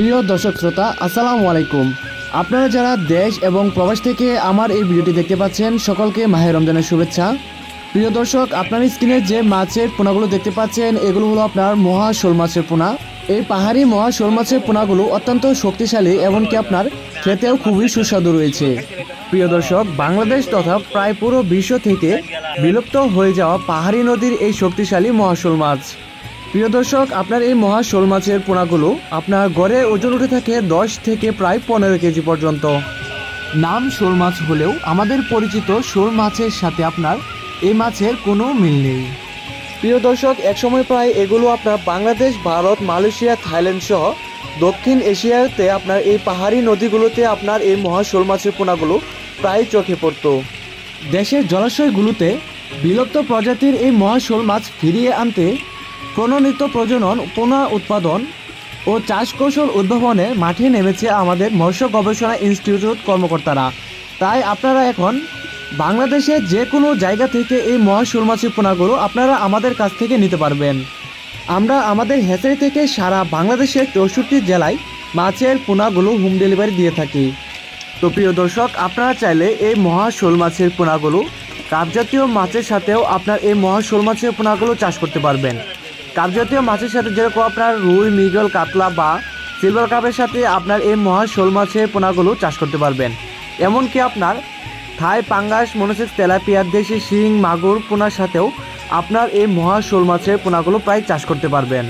প্রিয় দর্শক শ্রোতা, আসসালামু আলাইকুম। আপনারা যারা দেশ এবং প্রবাস থেকে আমার এই ভিডিওটি দেখতে পাচ্ছেন, সকলকে মাহে রমজানের শুভেচ্ছা। প্রিয় দর্শক, আপনার স্ক্রিনে যে মাছের পোনাগুলো দেখতে পাচ্ছেন, এগুলো হলো আপনার মহা শোল মাছের পোনা। এই পাহাড়ি মহা শোল মাছের পোনাগুলো অত্যন্ত শক্তিশালী, এমনকি আপনার খেতেও খুবই সুস্বাদু রয়েছে। প্রিয় দর্শক, বাংলাদেশ তথা প্রায় পুরো বিশ্ব থেকে বিলুপ্ত হয়ে যাওয়া পাহাড়ি নদীর এই শক্তিশালী মহা শোল মাছ। প্রিয় দর্শক, আপনার এই মহা শোল মাছের পোনাগুলো আপনার গড়ে ওজন উঠে থাকে 10 থেকে প্রায় 15 কেজি পর্যন্ত। নাম শোল মাছ হলেও আমাদের পরিচিত শোল মাছের সাথে আপনার এই মাছের কোনো মিল নেই। প্রিয় দর্শক, একসময় প্রায় এগুলো আপনার বাংলাদেশ, ভারত, মালয়েশিয়া, থাইল্যান্ড সহ দক্ষিণ এশিয়াতে আপনার এই পাহাড়ি নদীগুলোতে আপনার এই মহা শোল মাছের পোনাগুলো প্রায় চোখে পড়ত। দেশের জলাশয়গুলোতে বিলুপ্ত প্রজাতির এই মহা শোল মাছ ফিরিয়ে আনতে প্রণোদিত প্রজনন, পুনঃ উৎপাদন ও চাষ কৌশল উদ্ভাবনে মাঠে নেমেছে আমাদের মৎস্য গবেষণা ইনস্টিটিউট কর্মকর্তারা। তাই আপনারা এখন বাংলাদেশের যে কোনো জায়গা থেকে এই মহা শোল মাছের পোনাগুলো আপনারা আমাদের কাছ থেকে নিতে পারবেন। আমরা আমাদের হ্যাচারি থেকে সারা বাংলাদেশের 64 জেলায় মাছের পোনাগুলো হোম ডেলিভারি দিয়ে থাকি। তো প্রিয় দর্শক, আপনারা চাইলে এই মহা শোল মাছের পোনাগুলো কাপ জাতীয় মাছের সাথেও আপনার এই মহা শোল মাছের পোনাগুলো চাষ করতে পারবেন। কাপ জাতীয় মাছের সাথে যেরকম আপনার রুই, মৃগেল, কাতলা বা সিলভার কাপের সাথে আপনার এই মহা শোল মাছের পোনাগুলো চাষ করতে পারবেন। এমনকি আপনার থাই, পাঙ্গাস, মনোসেক্স, তেলাপিয়া, দেশি শিং, মাগুর পোনার সাথেও আপনার এই মহা শোল মাছের পোনাগুলো প্রায় চাষ করতে পারবেন।